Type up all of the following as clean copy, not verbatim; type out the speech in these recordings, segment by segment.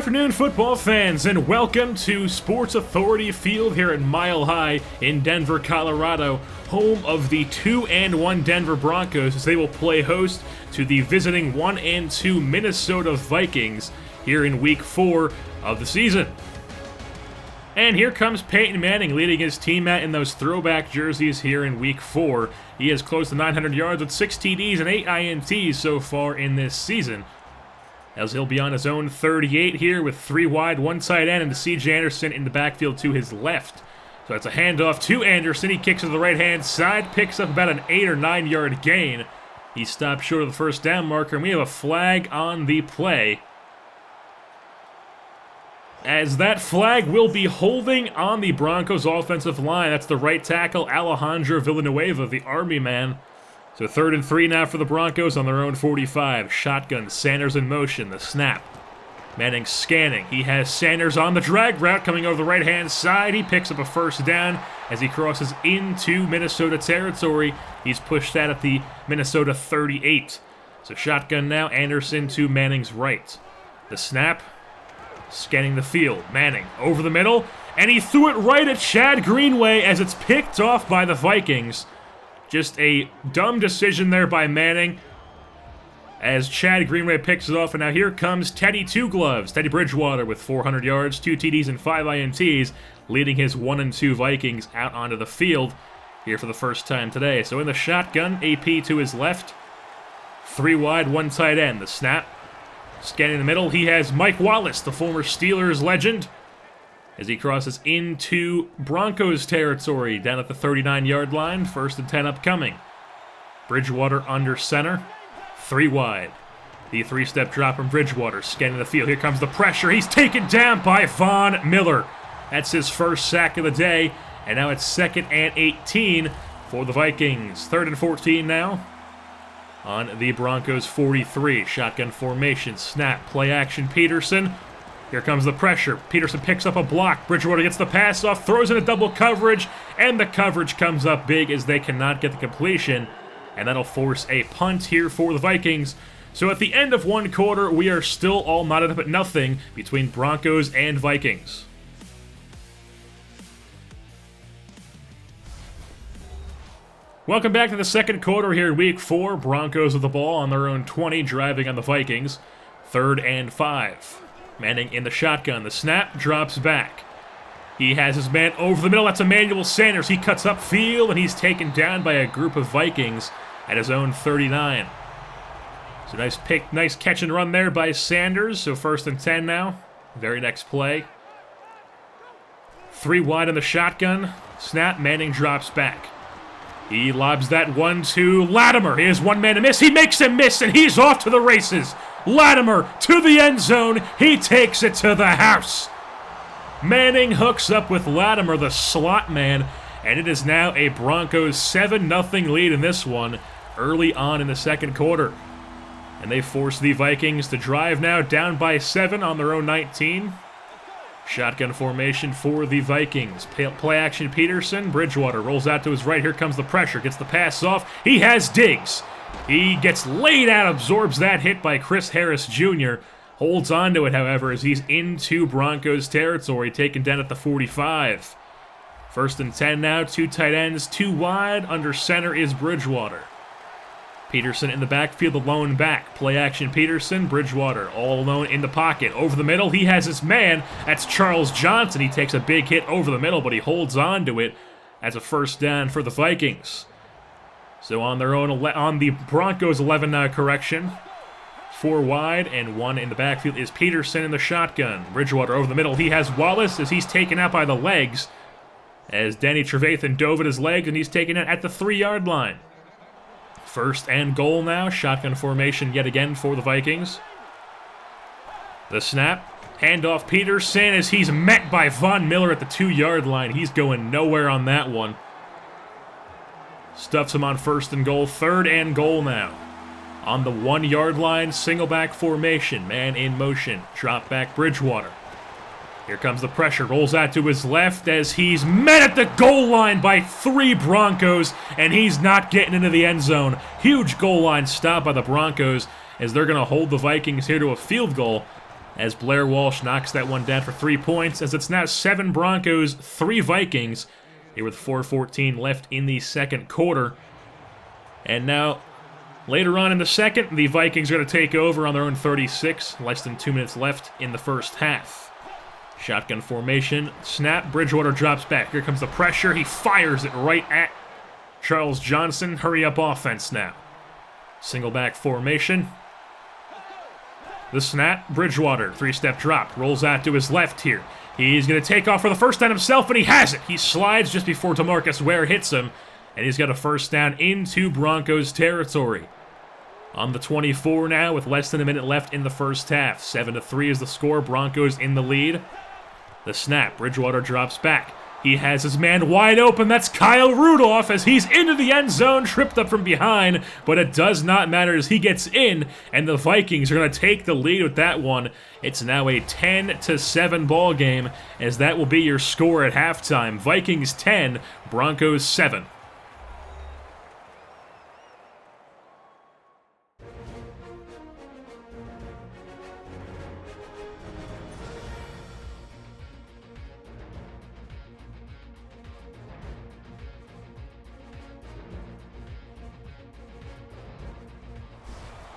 afternoon, football fans, and welcome to Sports Authority Field here at Mile High in Denver, Colorado, home of the 2-1 Denver Broncos, as they will play host to the visiting 1-2 Minnesota Vikings here in Week 4 of the season. And here comes Peyton Manning leading his team out in those throwback jerseys here in Week 4. He has close to 900 yards with 6 TDs and 8 INTs so far in this season, as he'll be on his own 38 here with 3 wide, 1 tight end, and C.J. Anderson in the backfield to his left. So that's a handoff to Anderson. He kicks to the right-hand side, picks up about an 8 or 9 yard gain. He stopped short of the first down marker, and we have a flag on the play, as that flag will be holding on the Broncos offensive line. That's the right tackle, Alejandro Villanueva, the Army man. So 3rd and 3 now for the Broncos on their own 45. Shotgun, Sanders in motion, the snap. Manning scanning. He has Sanders on the drag route coming over the right-hand side. He picks up a first down as he crosses into Minnesota territory. He's pushed out at the Minnesota 38. So shotgun now, Anderson to Manning's right. The snap, scanning the field. Manning over the middle, and he threw it right at Chad Greenway as it's picked off by the Vikings. Just a dumb decision there by Manning as Chad Greenway picks it off. And now here comes Teddy Two Gloves, Teddy Bridgewater with 400 yards, 2 TDs, and 5 INTs, leading his 1-2 Vikings out onto the field here for the first time today. So in the shotgun, AP to his left, 3 wide, 1 tight end. The snap, scanning the middle, he has Mike Wallace, the former Steelers legend, as he crosses into Broncos territory down at the 39-yard line. 1st and 10 upcoming. Bridgewater under center, 3 wide. The 3-step drop from Bridgewater, scanning the field. Here comes the pressure. He's taken down by Von Miller. That's his first sack of the day, and now it's 2nd and 18 for the Vikings. 3rd and 14 now on the Broncos 43. Shotgun formation, snap, play action, Peterson. Here comes the pressure. Peterson picks up a block. Bridgewater gets the pass off, throws in a double coverage, and the coverage comes up big as they cannot get the completion, and that'll force a punt here for the Vikings. So at the end of one quarter, we are still all knotted up at nothing between Broncos and Vikings. Welcome back to the second quarter here in Week 4. Broncos with the ball on their own 20, driving on the Vikings. 3rd and 5. Manning in the shotgun. The snap, drops back. He has his man over the middle. That's Emmanuel Sanders. He cuts up field, and he's taken down by a group of Vikings at his own 39. So nice catch and run there by Sanders. So 1st and 10 now. Very next play. 3 wide in the shotgun. Snap, Manning drops back. He lobs that one to Latimer. He has one man to miss. He makes him miss, and he's off to the races. Latimer to the end zone. He takes it to the house. Manning hooks up with Latimer, the slot man, and it is now a Broncos 7-0 lead in this one early on in the second quarter. And they force the Vikings to drive now down by 7 on their own 19. Shotgun formation for the Vikings. Play action, Peterson. Bridgewater rolls out to his right. Here comes the pressure. Gets the pass off. He has Diggs. He gets laid out, absorbs that hit by Chris Harris Jr. Holds on to it, however, as he's into Broncos territory, taken down at the 45. 1st and 10 now, 2 tight ends, 2 wide. Under center is Bridgewater. Peterson in the backfield, the lone back. Play action, Peterson. Bridgewater all alone in the pocket. Over the middle, he has his man. That's Charles Johnson. He takes a big hit over the middle, but he holds on to it as a first down for the Vikings. So on their own, on the Broncos 11 now correction. 4 wide and 1 in the backfield is Peterson in the shotgun. Bridgewater over the middle. He has Wallace as he's taken out by the legs, as Danny Trevathan dove at his legs, and he's taken out at the 3-yard line. 1st and goal now. Shotgun formation yet again for the Vikings. The snap. Handoff Peterson as he's met by Von Miller at the 2-yard line. He's going nowhere on that one. Stuffs him on 1st and goal. 3rd and goal now. On the 1-yard line, single back formation. Man in motion. Drop back Bridgewater. Here comes the pressure. Rolls out to his left as he's met at the goal line by 3 Broncos, and he's not getting into the end zone. Huge goal line stop by the Broncos as they're going to hold the Vikings here to a field goal as Blair Walsh knocks that one down for 3 points, as it's now 7 Broncos, 3 Vikings, here with 4:14 left in the second quarter. And now, later on in the second, the Vikings are going to take over on their own 36, less than 2 minutes left in the first half. Shotgun formation, snap, Bridgewater drops back. Here comes the pressure, he fires it right at Charles Johnson. Hurry up offense now. Single back formation. The snap, Bridgewater, 3-step drop, rolls out to his left here. He's going to take off for the first down himself, and he has it. He slides just before DeMarcus Ware hits him, and he's got a first down into Broncos territory. On the 24 now, with less than a minute left in the first half. 7-3 is the score, Broncos in the lead. The snap, Bridgewater drops back. He has his man wide open. That's Kyle Rudolph as he's into the end zone, tripped up from behind, but it does not matter as he gets in, and the Vikings are going to take the lead with that one. It's now a 10-7 ball game, as that will be your score at halftime. Vikings 10, Broncos 7.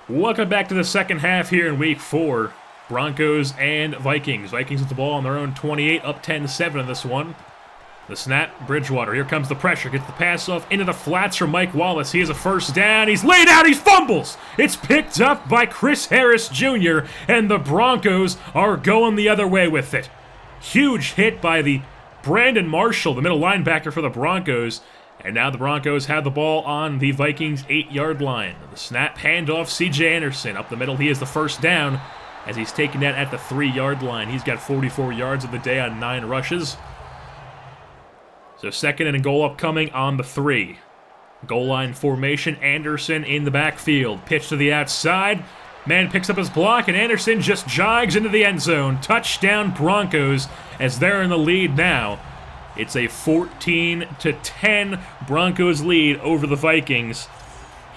Welcome back to the second half here in Week 4. Broncos and Vikings. Vikings with the ball on their own 28, up 10-7 in this one. The snap, Bridgewater. Here comes the pressure. Gets the pass off into the flats from Mike Wallace. He has a first down. He's laid out. He fumbles. It's picked up by Chris Harris Jr., and the Broncos are going the other way with it. Huge hit by the Brandon Marshall, the middle linebacker for the Broncos. And now the Broncos have the ball on the Vikings' 8-yard line. The snap, handoff, C.J. Anderson. Up the middle, he is the first down as he's taken that at the 3-yard line. He's got 44 yards of the day on 9 rushes. So second and a goal upcoming on the 3. Goal line formation, Anderson in the backfield. Pitch to the outside. Man picks up his block, and Anderson just jogs into the end zone. Touchdown Broncos as they're in the lead now. It's a 14-10 Broncos lead over the Vikings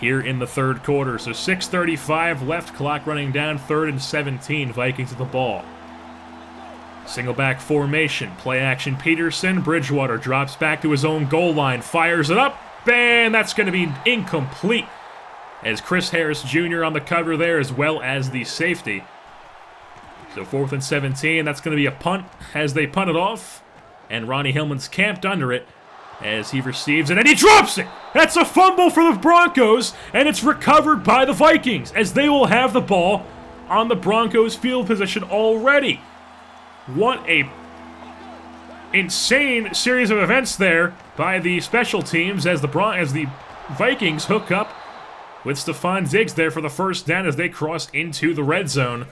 here in the third quarter. So 6:35 left, clock running down, 3rd and 17, Vikings with the ball. Single back formation, play action Peterson, Bridgewater drops back to his own goal line, fires it up, and that's going to be incomplete as Chris Harris Jr. on the cover there as well as the safety. So 4th and 17, that's going to be a punt as they punt it off. And Ronnie Hillman's camped under it as he receives it, and he drops it! That's a fumble for the Broncos, and it's recovered by the Vikings, as they will have the ball on the Broncos field position already. What a insane series of events there by the special teams as the Vikings hook up with Stephon Diggs there for the first down as they cross into the red zone.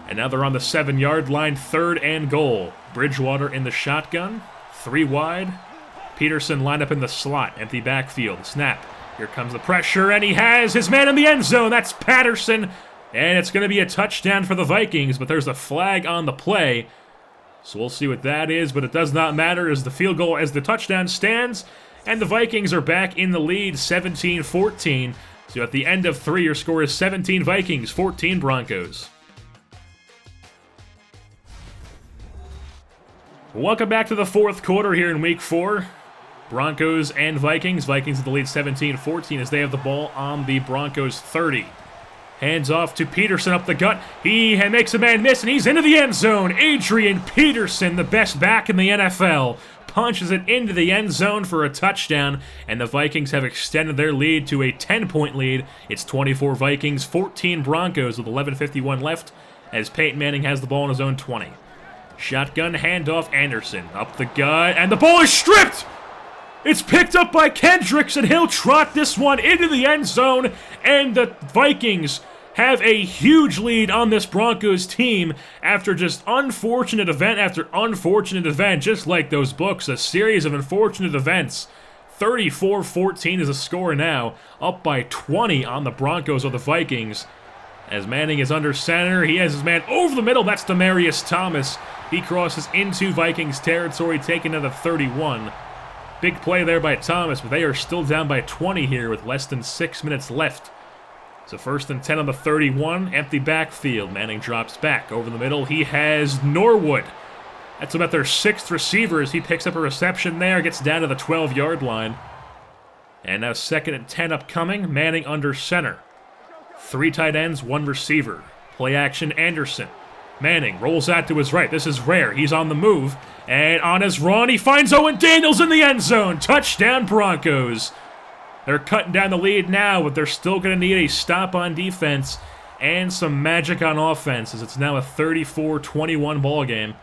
And now they're on the 7-yard line, 3rd and goal. Bridgewater in the shotgun, 3 wide. Peterson lined up in the slot, empty backfield. Snap. Here comes the pressure, and he has his man in the end zone. That's Patterson, and it's going to be a touchdown for the Vikings, but there's a flag on the play. So we'll see what that is, but it does not matter as the touchdown stands, and the Vikings are back in the lead, 17-14. So at the end of 3, your score is 17 Vikings, 14 Broncos. Welcome back to the fourth quarter here in Week 4. Broncos and Vikings. Vikings in the lead 17-14 as they have the ball on the Broncos 30. Hands off to Peterson up the gut. He makes a man miss, and he's into the end zone. Adrian Peterson, the best back in the NFL, punches it into the end zone for a touchdown, and the Vikings have extended their lead to a 10-point lead. It's 24 Vikings, 14 Broncos with 11:51 left as Peyton Manning has the ball on his own 20. Shotgun handoff, Anderson up the gut, and the ball is stripped! It's picked up by Kendricks, and he'll trot this one into the end zone, and the Vikings have a huge lead on this Broncos team after just unfortunate event after unfortunate event, just like those books, a series of unfortunate events. 34-14 is the score now, up by 20 on the Broncos or the Vikings. As Manning is under center, he has his man over the middle, that's Demaryius Thomas. He crosses into Vikings territory, taking it to 31. Big play there by Thomas, but they are still down by 20 here with less than 6 minutes left So 1st and 10 on the 31, empty backfield. Manning drops back. Over the middle, he has Norwood. That's about their 6th receivers. He picks up a reception there, gets down to the 12-yard line. And now 2nd and 10 upcoming. Manning under center. 3 tight ends, 1 receiver. Play action, Anderson. Manning rolls out to his right. This is rare. He's on the move. And on his run, he finds Owen Daniels in the end zone. Touchdown, Broncos. They're cutting down the lead now, but they're still going to need a stop on defense and some magic on offense, as it's now a 34-21 ball game.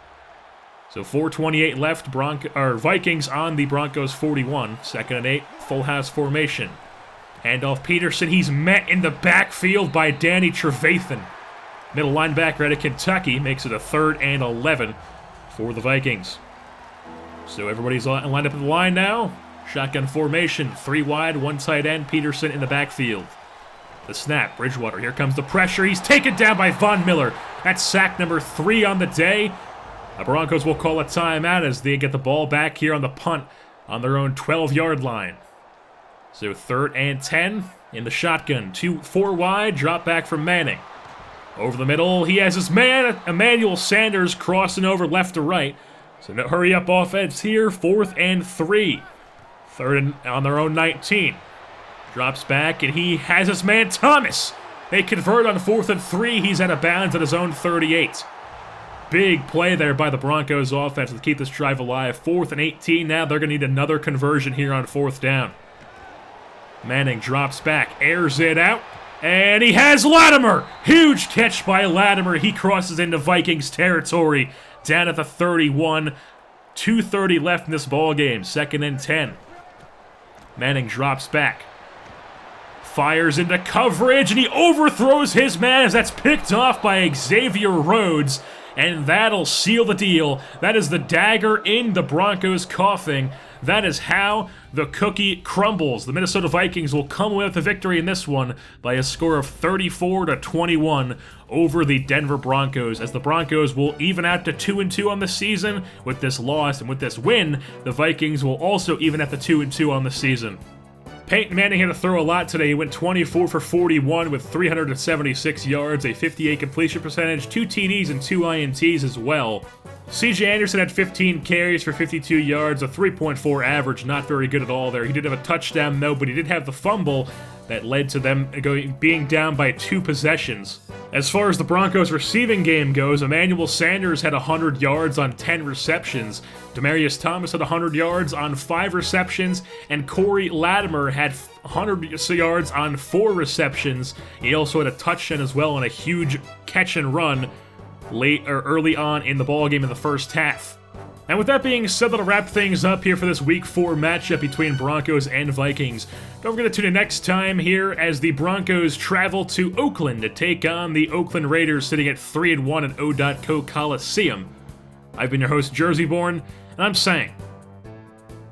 So 4:28 left. Vikings on the Broncos 41. 2nd and 8. Full house formation. Handoff Peterson. He's met in the backfield by Danny Trevathan. Middle linebacker out of Kentucky makes it a 3rd and 11 for the Vikings. So everybody's lined up at the line now. Shotgun formation, 3 wide, 1 tight end, Peterson in the backfield. The snap, Bridgewater, here comes the pressure. He's taken down by Von Miller. That's sack number 3 on the day. The Broncos will call a timeout as they get the ball back here on the punt on their own 12-yard line. So 3rd and 10 in the shotgun, 4 wide, drop back from Manning. Over the middle, he has his man, Emmanuel Sanders, crossing over left to right. So no hurry up offense here, 4th and 3. 3rd and on their own 19. Drops back, and he has his man Thomas. They convert on 4th and 3. He's out of bounds at his own 38. Big play there by the Broncos offense to keep this drive alive. 4th and 18 now. They're going to need another conversion here on 4th down. Manning drops back, airs it out, and he has Latimer. Huge catch by Latimer. He crosses into Vikings territory down at the 31. 2:30 left in this ball game. 2nd and 10. Manning drops back. Fires into coverage, and he overthrows his man as that's picked off by Xavier Rhodes. And that'll seal the deal. That is the dagger in the Broncos' coffin. That is how the cookie crumbles. The Minnesota Vikings will come away with the victory in this one by a score of 34-21 over the Denver Broncos, as the Broncos will even out to 2-2 on the season with this loss, and with this win, the Vikings will also even at the 2-2 on the season. Peyton Manning had to throw a lot today. He went 24 for 41 with 376 yards, a 58 completion percentage, 2 TDs and 2 INTs as well. C.J. Anderson had 15 carries for 52 yards, a 3.4 average, not very good at all there. He did have a touchdown though, but he did have the fumble that led to them being down by 2 possessions. As far as the Broncos receiving game goes, Emmanuel Sanders had 100 yards on 10 receptions. Demaryius Thomas had 100 yards on 5 receptions, and Corey Latimer had 100 yards on 4 receptions. He also had a touchdown as well on a huge catch and run early on in the ballgame in the first half. And with that being said, that'll wrap things up here for this Week 4 matchup between Broncos and Vikings. Don't forget to tune in next time here as the Broncos travel to Oakland to take on the Oakland Raiders, sitting at 3-1 at O.Co Coliseum. I've been your host, Jersey Born, and I'm saying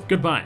goodbye.